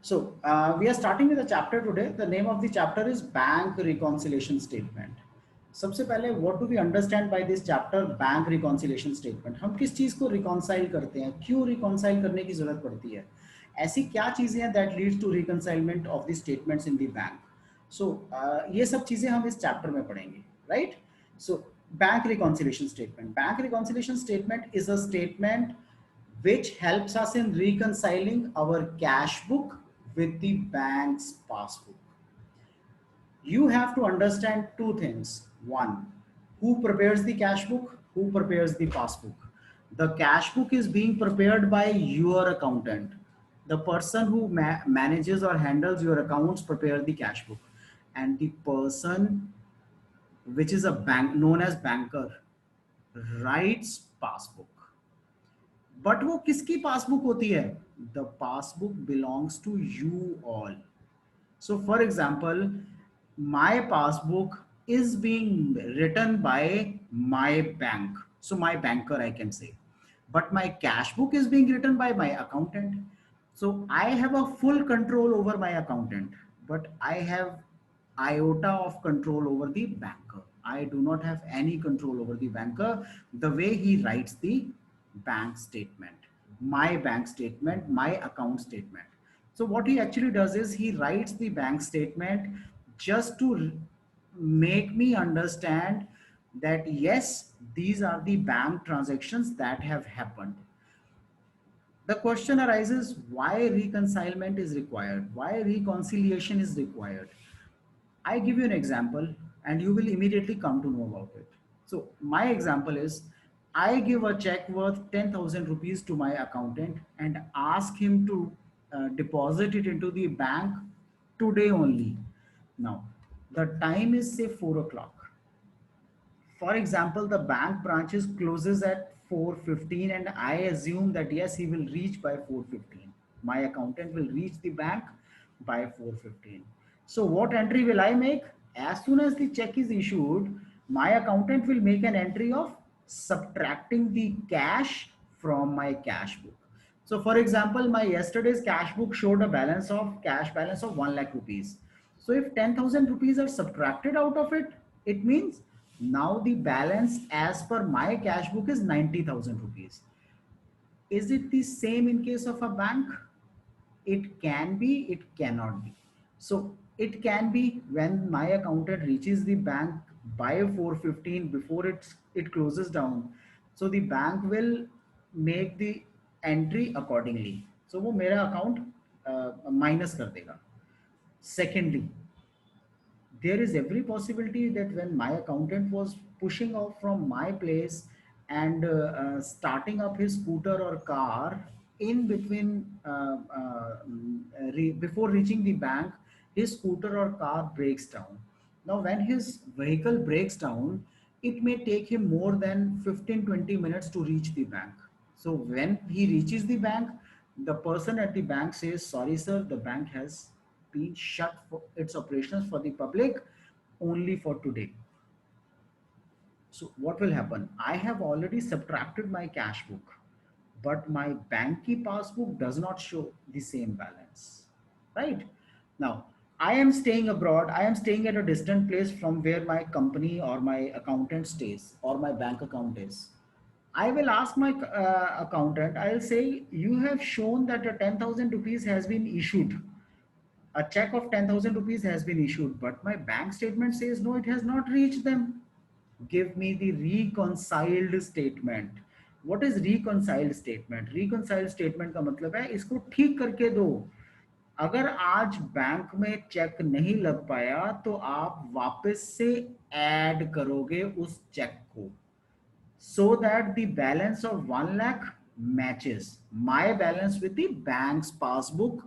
So we are starting with a chapter today. The name of the chapter is Bank Reconciliation Statement. सबसे पहले what do we understand by this chapter bank reconciliation statement? हम किस चीज़ को reconcile करते हैं, क्यों reconcile करने की जरूरत पड़ती है, ऐसी क्या चीज़ें हैं that leads to reconcilement of the statements in the bank. So ये सब चीज़ें हम इस chapter में पढ़ेंगे, right? So bank reconciliation statement. Bank reconciliation statement is a statement which helps us in reconciling our cash book with the bank's passbook. You have to understand two things. One, who prepares the cash book, who prepares the passbook. The cash book is being prepared by your accountant. The person who manages or handles your accounts prepare the cash book. And the person which is a bank known as banker writes passbook. But वो किसकी passbook होती है? The passbook belongs to you all. So for example, my passbook is being written by my bank, so my banker I can say, but my cash book is being written by my accountant. So I have a full control over my accountant, but I have iota of control over the banker. I do not have any control over the banker, the way he writes the bank statement, my bank statement, my account statement. So what he actually does is he writes the bank statement just to make me understand that yes, these are the bank transactions that have happened. The question arises, why reconcilement is required? Why reconciliation is required? I give you an example and you will immediately come to know about it. So my example is, I give a check worth 10,000 rupees to my accountant and ask him to deposit it into the bank today only. Now, the time is say 4 o'clock. For example, the bank branches closes at 4:15 and I assume that yes, he will reach by 4:15. My accountant will reach the bank by 4:15. So what entry will I make? As soon as the check is issued, my accountant will make an entry of subtracting the cash from my cash book. So for example, my yesterday's cash book showed a cash balance of 1 lakh rupees. So if 10,000 rupees are subtracted out of it, it means now the balance as per my cash book is 90,000 rupees. Is it the same in case of a bank? It can be, it cannot be. So it can be when my accountant reaches the bank by 4:15 before it closes down. So the bank will make the entry accordingly. So वो मेरा account minus कर देगा. Secondly, there is every possibility that when my accountant was pushing off from my place and starting up his scooter or car in between before reaching the bank, his scooter or car breaks down. Now when his vehicle breaks down, it may take him more than 15-20 minutes to reach the bank. So when he reaches the bank, the person at the bank says, sorry sir, the bank has been shut for its operations for the public only for today. So what will happen? I have already subtracted my cash book, but my banky passbook does not show the same balance, right? Now, I am staying abroad. I am staying at a distant place from where my company or my accountant stays or my bank account is. I will ask my accountant, I'll say, you have shown that a 10,000 rupees has been issued. A check of 10,000 rupees has been issued, but my bank statement says no, it has not reached them. Give me the reconciled statement. What is reconciled statement? Reconciled statement का मतलब है इसको ठीक करके दो. अगर आज bank में चेक नहीं लग पाया तो आप वापस से ऐड करोगे उस चेक को, so that the balance of 1 lakh matches my balance with the bank's passbook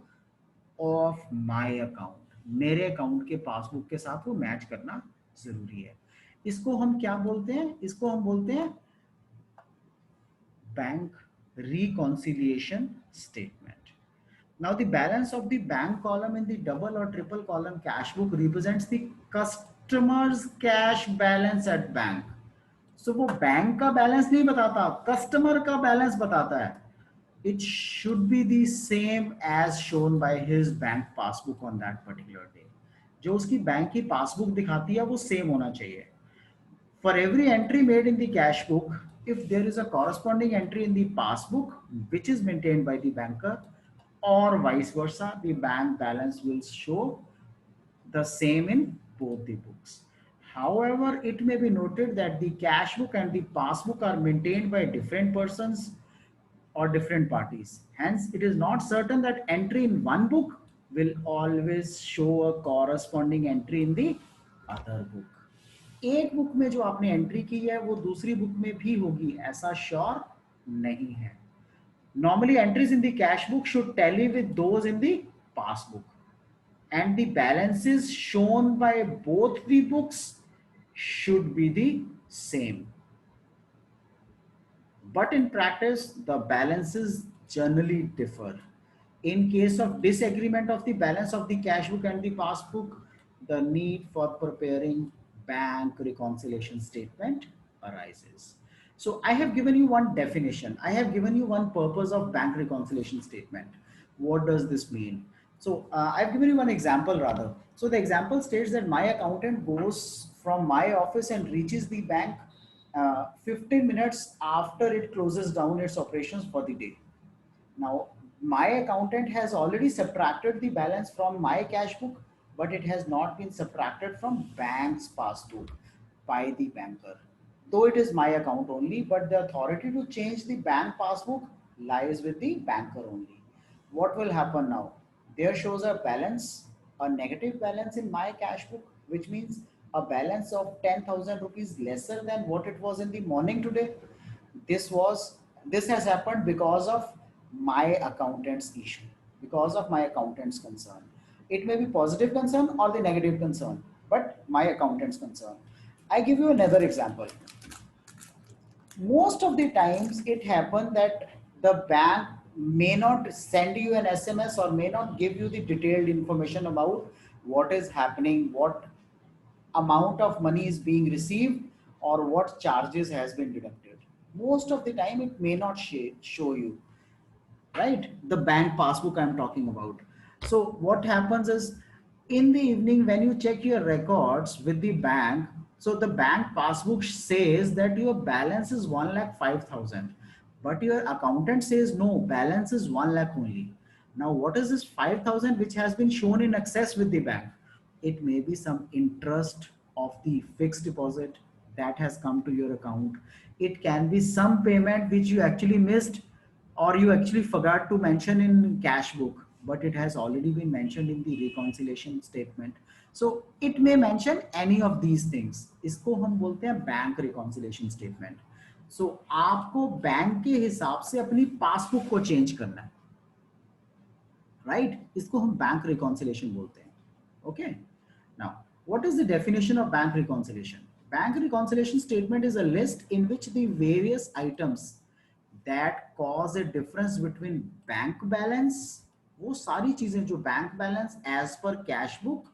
of my account. मेरे अकाउंट के पासबुक के साथ वो मैच करना जरूरी है. इसको हम क्या बोलते हैं? इसको हम बोलते हैं bank reconciliation statement. Now the balance of the bank column in the double or triple column cash book represents the customer's cash balance at bank. So वो बैंक का बैलेंस नहीं बताता, कस्टमर का बैलेंस बताता है. it should be the same as shown by his bank passbook on that particular day. जो उसकी bank की पासबुक दिखाती है वो सेम होना चाहिए. For every entry made in the cash book, if there is a corresponding entry in the passbook which is maintained by the banker, or vice versa, the bank balance will show the same in both the books. However, it may be noted that the cash book and the passbook are maintained by different persons or different parties. Hence, it is not certain that entry in one book will always show a corresponding entry in the other book. एक book में जो आपने entry की है वो दूसरी book में भी होगी, ऐसा श्योर नहीं है. Normally, entries in the cash book should tally with those in the passbook, and the balances shown by both the books should be the same. But in practice, the balances generally differ. In case of disagreement of the balance of the cash book and the passbook, the need for preparing bank reconciliation statement arises. So I have given you one definition. I have given you one purpose of bank reconciliation statement. What does this mean? So I've given you one example rather. So the example states that my accountant goes from my office and reaches the bank 15 minutes after it closes down its operations for the day. Now, my accountant has already subtracted the balance from my cash book, but it has not been subtracted from bank's passbook by the banker. Though it is my account only, but the authority to change the bank passbook lies with the banker only. What will happen now? There shows a balance, a negative balance in my cash book, which means a balance of 10,000 rupees lesser than what it was in the morning today. This was, this has happened because of my accountant's issue, because of my accountant's concern. It may be positive concern or the negative concern, but my accountant's concern. I give you another example. Most of the times it happens that the bank may not send you an SMS or may not give you the detailed information about what is happening, what amount of money is being received, or what charges has been deducted. Most of the time it may not show you, right? The bank passbook I'm talking about. So what happens is, in the evening when you check your records with the bank, so the bank passbook says that your balance is 1,05,000, but your accountant says no, balance is 1 lakh only. Now what is this 5,000 which has been shown in excess with the bank? It may be some interest of the fixed deposit that has come to your account. It can be some payment which you actually missed or you actually forgot to mention in cash book, but it has already been mentioned in the reconciliation statement. So it may mention any of these things. इसको हम बोलते हैं bank reconciliation statement. So आपको bank के हिसाब से अपनी passbook को चेंज करना है, right? इसको हम बैंक reconciliation बोलते हैं. Okay. Now, what is the definition of bank reconciliation? Bank reconciliation statement is a list in which the various items that cause a difference between bank balance, वो सारी चीजें जो bank balance as per cash book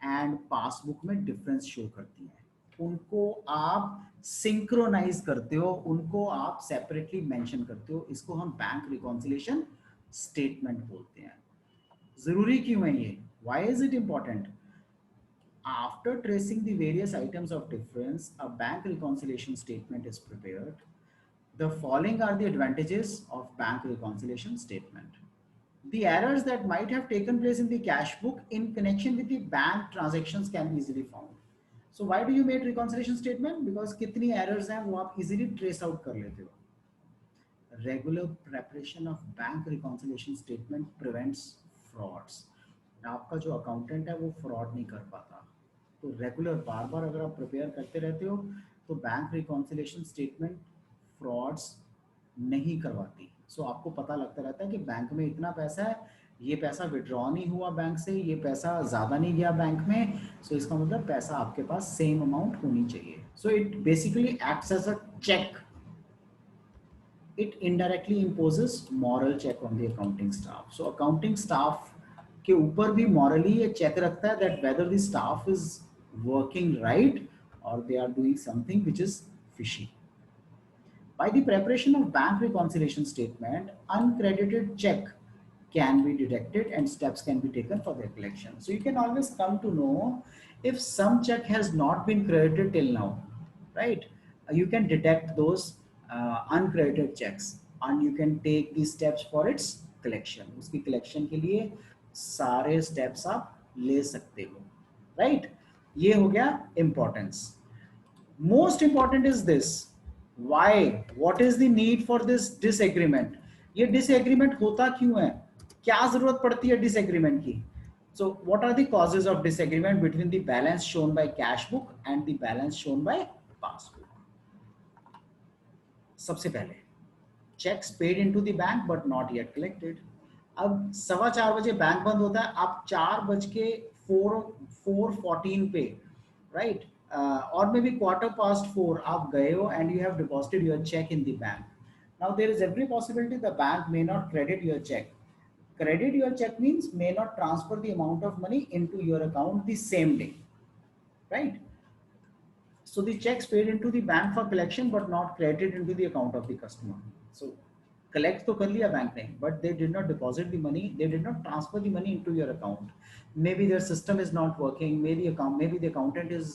and passbook में difference show करती हैं, उनको आप synchronise करते हो, उनको आप सेपरेटली मेंशन करते हो. इसको हम बैंक रिकॉन्सिलेशन स्टेटमेंट बोलते हैं. जरूरी क्यों है ये? Why is it important? After tracing the various items of difference, a bank reconciliation statement is prepared. The following are the advantages of bank reconciliation statement. The errors that might have taken place in the cash book in connection with the bank transactions can be easily found. So why do you make reconciliation statement? Because कितनी errors हैं वो आप easily trace out कर लेते हो. Regular preparation of bank reconciliation statement prevents frauds. आपका जो accountant है वो फ्रॉड नहीं कर पाता. तो रेगुलर बार बार अगर आप प्रिपेयर करते रहते हो तो बैंक रिकॉन्सिलेशन स्टेटमेंट फ्रॉड्स नहीं करवाती. सो आपको पता लगता रहता है कि बैंक में इतना पैसा है, ये पैसा विड्रॉ नहीं हुआ बैंक से, ये पैसा ज़्यादा नहीं गया बैंक में. सो इसका मतलब पैसा आपके पास सेम अमाउंट होनी चाहिए. So it basically acts as a check. It indirectly imposes moral check on the accounting staff. So accounting staff के ऊपर भी morally ये check रखता है that whether the staff is working right or they are doing something which is fishy. By the preparation of bank reconciliation statement, uncredited check can be detected and steps can be taken for their collection. So you can always come to know if some check has not been credited till now, right? You can detect those uncredited checks and you can take the steps for its collection. उसकी collection के लिए सारे steps आप ले सकते हो, right? ये हो गया importance. Most important is this, why, what is the need for this disagreement? ये disagreement होता क्यों है, क्या जरूरत पड़ती है disagreement की? So what are the causes of disagreement between the balance shown by cash book and the balance shown by passbook? सबसे पहले checks paid into the bank but not yet collected. अब 4:15 बैंक बंद होता है, आप 4:14 पे, right, और may be 4:15 आप गए हो and you have deposited your cheque in the bank. Now there is every possibility the bank may not credit your cheque. Credit your check means may not transfer the amount of money into your account the same day, right? So the checks paid into the bank for collection but not credited into the account of the customer. So collect to kar liya bank ne, but they did not deposit the money, they did not transfer the money into your account. Maybe their system is not working, maybe the accountant is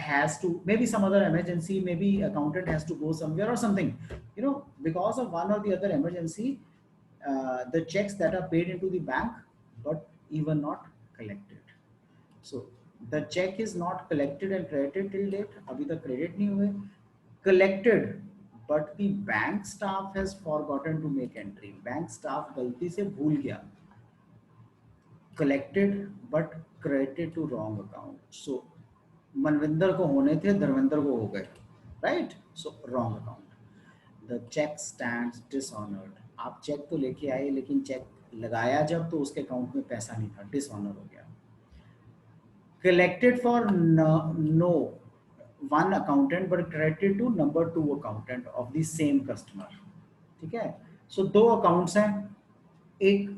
has to, maybe some other emergency, maybe accountant has to go somewhere or something, you know, because of one or the other emergency, the checks that are paid into the bank but even not collected. So the check is not collected and credited till date, अभी तक credit नहीं हुए, collected but the bank staff has forgotten to make entry, bank staff गलती से भूल गया, collected but credited to wrong account. So Manvinder को होने थे, धर्मेंद्र को हो गए, right? So wrong account. The check stands dishonored. आप चेक तो लेके आए लेकिन चेक लगाया जब तो उसके अकाउंट में पैसा नहीं था, डिसऑनर हो गया. Collected for no one accountant but credited to number 2 accountant of the same customer. ठीक है, so दो accounts हैं, एक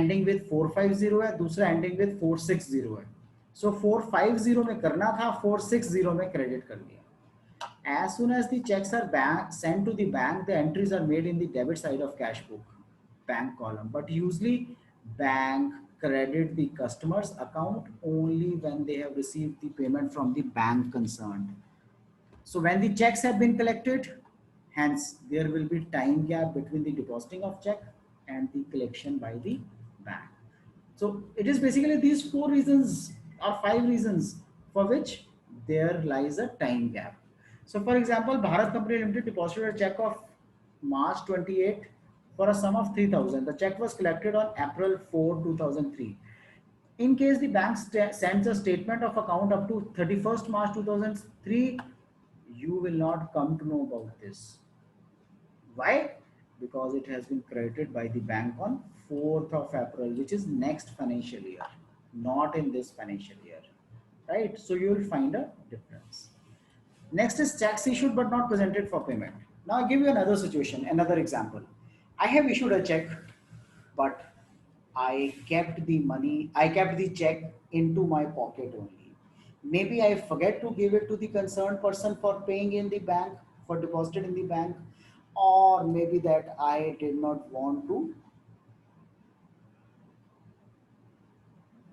ending with 450 है, दूसरा ending with 460 है. So 450 में करना था, 460 में credit कर दिया. As soon as the checks are sent to the bank, the entries are made in the debit side of cash book, bank column. But usually bank credit the customer's account only when they have received the payment from the bank concerned. So when the checks have been collected, hence there will be time gap between the depositing of check and the collection by the bank. So it is basically these 4 reasons or 5 reasons for which there lies a time gap. So for example, Bharat Company Limited deposited a check of March 28 for a sum of 3,000. The check was collected on April 4, 2003. In case the bank sends a statement of account up to 31st March 2003, you will not come to know about this. Why? Because it has been credited by the bank on 4th of April, which is next financial year, not in this financial year, right? So you will find a difference. Next is checks issued but not presented for payment. Now I'll give you another situation, another example. I have issued a check, but I kept the check into my pocket only. Maybe I forget to give it to the concerned person for paying in the bank, for deposited in the bank, or maybe that I did not want to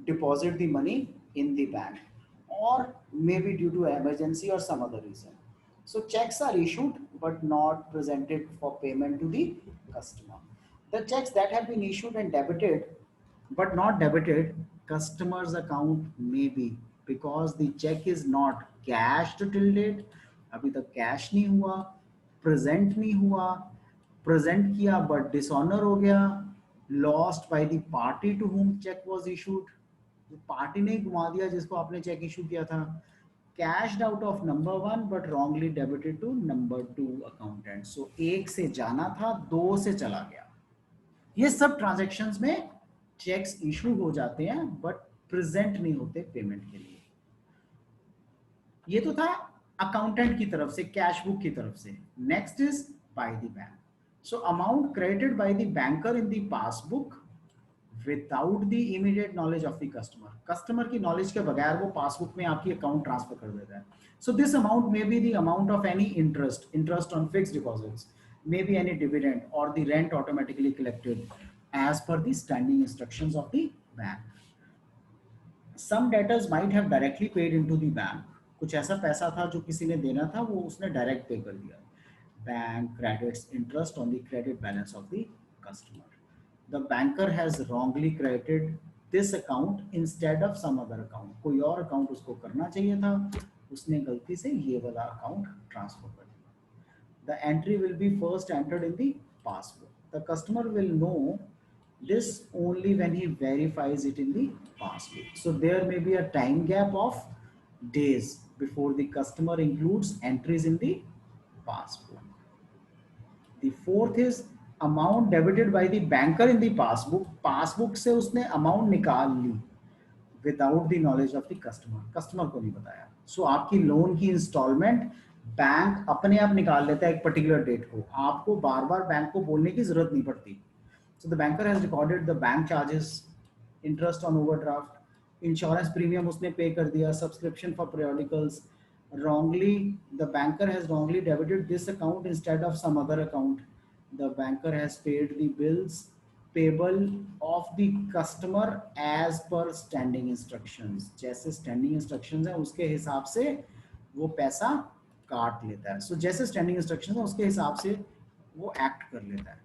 deposit the money in the bank, or maybe due to emergency or some other reason. So checks are issued but not presented for payment to the customer. The checks that have been issued and debited but not debited customer's account may be because the check is not cashed till date. अभी तक cash नहीं हुआ, present नहीं हुआ, present किया but dishonour हो गया, lost by the party to whom check was issued. पार्टी ने घुमा दिया जिसको आपने चेक इशू किया था. Cashed out of number 1 but wrongly debited to number 2 accountant. So 1 से जाना था, 2 से चला गया. ये सब ट्रांजैक्शंस में चेक्स इशू हो जाते हैं बट प्रेजेंट नहीं होते पेमेंट के लिए. ये तो था अकाउंटेंट की तरफ से, कैश बुक की तरफ से. Next is by the bank. So amount credited by the banker in the passbook without the immediate knowledge of the customer, customer की नॉलेज के बगैर वो पासबुक में आपकी अकाउंट ट्रांसफर कर देता है. So this amount may be the amount of any interest on fixed deposits, may be any dividend और the rent automatically collected as per the standing instructions of the bank. Some debtors might have directly paid into the bank. कुछ ऐसा पैसा था जो किसी ने देना था, वो उसने डायरेक्ट पे कर दिया. Bank credits interest on the credit balance of the customer. The banker has wrongly credited this account instead of some other account. कोई और अकाउंट उसको करना चाहिए था, उसने गलती से ये वाला अकाउंट ट्रांसफर कर दिया. The entry will be first entered in the passbook. The customer will know this only when he verifies it in the passbook. So there may be a time gap of days before the customer includes entries in the passbook. The fourth is amount debited by the banker in the passbook. Passbook से उसने amount निकाल ली without the knowledge of the customer, customer को नहीं बताया. सो आपकी loan की instalment bank अपने आप निकाल लेता है एक पर्टिकुलर डेट को, आपको बार बार बैंक को बोलने की जरूरत नहीं पड़ती. So the banker has recorded the bank charges, interest on overdraft, insurance premium उसने पे कर दिया, subscription for periodicals. Wrongly, the banker has wrongly debited this account instead of some other account. The banker has paid the bills payable of the customer as per standing instructions. जैसे standing instructions है उसके हिसाब से वो पैसा काट लेता है. So जैसे standing instructions है उसके हिसाब से वो act कर लेता है.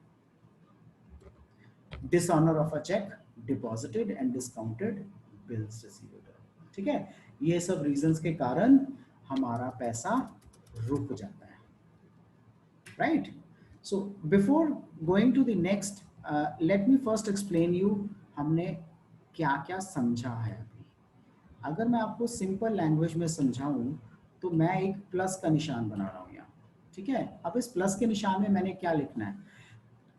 Dishonor of a check deposited and discounted bills received. ठीक है, ये सब reasons के कारण हमारा पैसा रुक जाता है. Right? So before going to the next, let me first explain you हमने क्या क्या समझा है अभी. अगर मैं आपको सिंपल लैंग्वेज में समझाऊं तो मैं एक प्लस का निशान बना रहा हूं यहाँ. ठीक है, अब इस प्लस के निशान में मैंने क्या लिखना है.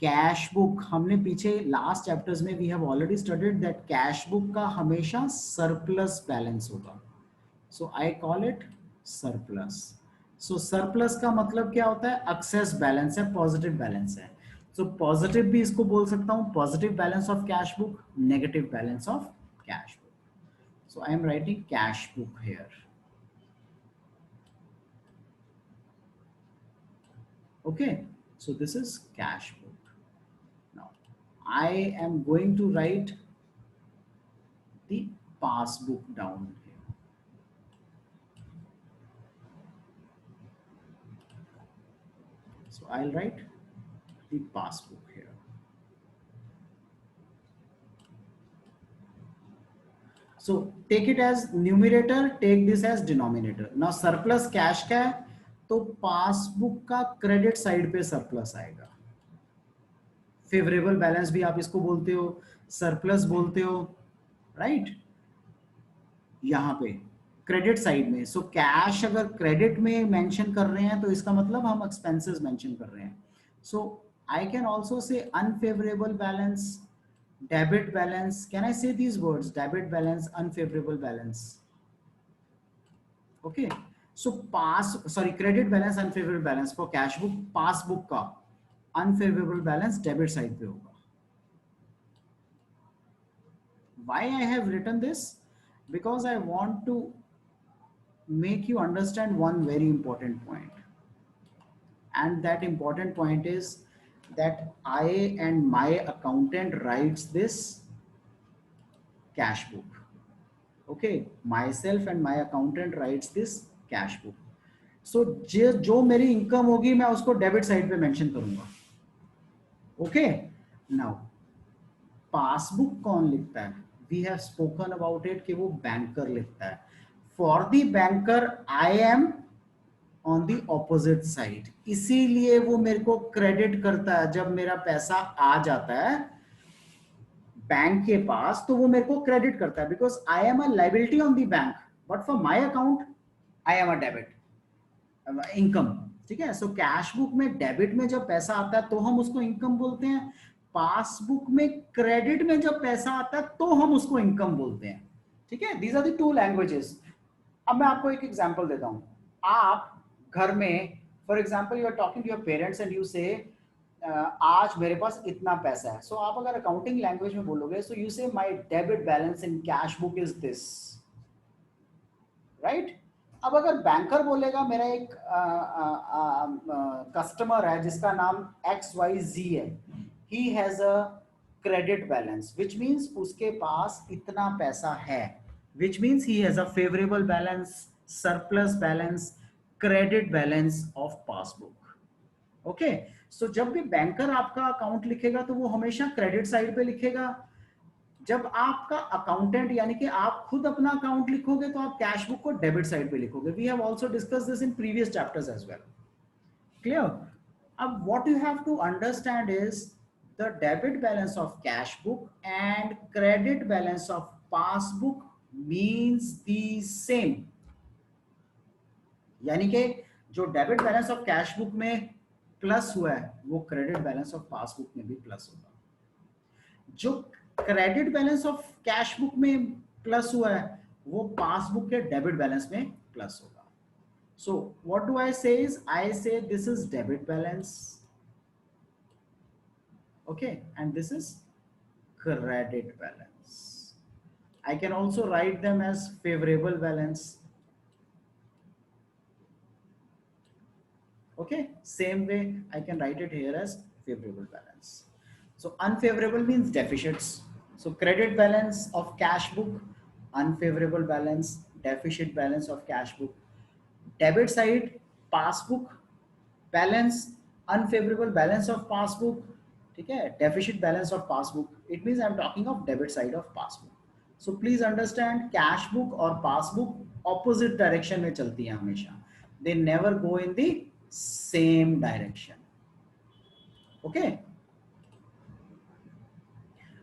कैश बुक, हमने पीछे लास्ट चैप्टर्स में we have already studied that cash book का हमेशा सरप्लस बैलेंस होगा. So I call it surplus. So surplus का मतलब क्या होता है, एक्सेस बैलेंस है, पॉजिटिव बैलेंस है. सो पॉजिटिव भी इसको बोल सकता हूं, positive balance of cash book, negative balance of cash book. So I am writing cash book here. Okay, so this is cash book. Now I am going to write the passbook down here. So I'll write the passbook here. So take it as numerator, take this as denominator. Now surplus cash का है तो passbook का credit side पे surplus आएगा. Favourable balance भी आप इसको बोलते हो, सरप्लस बोलते हो, राइट. यहाँ पे क्रेडिट साइड में. सो कैश अगर क्रेडिट में मेंशन कर रहे हैं तो इसका मतलब हम एक्सपेंसेस मेंशन कर रहे हैं. So I can also say unfavourable balance, debit balance. Can I say these words, debit balance, unfavourable balance. Okay, so credit balance, unfavourable balance for cash book. Passbook का अनफेवरेबल बैलेंस डेबिट साइड पे होगा. Why I have written this? Because I want to make you understand one very important point. And that important point is that I and my accountant writes this cash book. Okay, myself and my accountant writes this cash book. So जो मेरी income होगी मैं उसको debit side पे mention करूंगा. Okay, now passbook कौन लिखता है? We have spoken about it कि वो बैंकर लिखता है. For the banker I am on the opposite side, इसीलिए वो मेरे को क्रेडिट करता है. जब मेरा पैसा आ जाता है बैंक के पास तो वो मेरे को क्रेडिट करता है, because I am a liability on the bank, but for my account I am a debit income. ठीक है, सो कैश बुक में डेबिट में जब पैसा आता है तो हम उसको इनकम बोलते हैं. पासबुक में क्रेडिट में जब पैसा आता है तो हम उसको इनकम बोलते हैं. ठीक है, these are the two languages. अब मैं आपको एक एग्जांपल देता हूं. आप घर में, for example, you are talking to your parents and you say आज मेरे पास इतना पैसा है. सो आप अगर अकाउंटिंग लैंग्वेज में बोलोगे, सो यू से my debit balance in cash book is this, right. अब अगर बैंकर बोलेगा मेरा एक कस्टमर है जिसका नाम XYZ है, he has a credit balance, which means उसके पास इतना पैसा है, which means he has a favourable balance, surplus balance, credit balance of passbook. Okay. So जब भी बैंकर आपका अकाउंट लिखेगा तो वो हमेशा क्रेडिट साइड पे लिखेगा. जब आपका अकाउंटेंट यानी कि आप खुद अपना अकाउंट लिखोगे तो आप कैश बुक को डेबिट साइड पे लिखोगे. We have also discuss this in previous chapters as well. Clear. अब what you have to understand is the debit balance of cash book and credit balance of passbook means the same. यानी कि जो debit balance of cash book में plus हुआ है वो credit balance of passbook में भी प्लस होगा. जो credit balance of cash book में प्लस हुआ है वो पासबुक के डेबिट बैलेंस में प्लस होगा. सो व्हाट डू आई से इज, आई से this is debit balance, okay, and this is credit balance. I can also write them as favorable balance. Okay, same way I can write it here as favorable balance. So unfavorable means deficits. So credit balance of cash book, unfavorable balance, deficit balance of cash book. Debit side, passbook balance, unfavorable balance of passbook, ठीक है, deficit balance of passbook. It means I'm talking of debit side of passbook. So please understand cash book और passbook opposite direction में चलती है हमेशा. They never go in the same direction. Okay.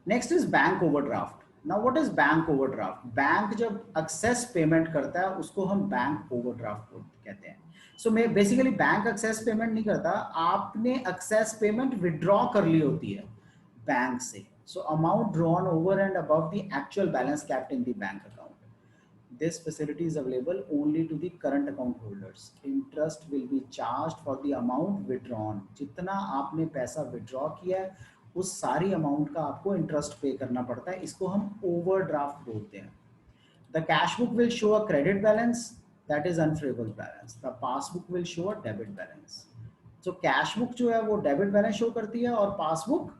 Next is bank overdraft. Now what is bank overdraft? Bank जब access payment करता है उसको हम bank overdraft कहते हैं. So मैं basically बैंक access payment नहीं करता, आपने access payment withdraw कर ली होती है बैंक से. So amount drawn over and above the actual balance kept in the bank account. This facility is available only to the current account holders. Interest will be charged for the amount withdrawn. जितना आपने पैसा withdraw किया है उस सारी amount का आपको interest पे करना पड़ता है. इसको हम ओवरड्राफ्ट बोलते हैं. The cash book will show a credit balance, that is unfavourable balance. The passbook will show a debit balance. So cash book जो है वो डेबिट बैलेंस शो करती है और passbook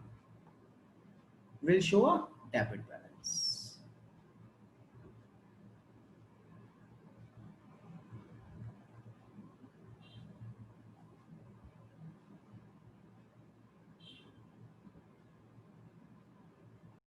will show a debit balance.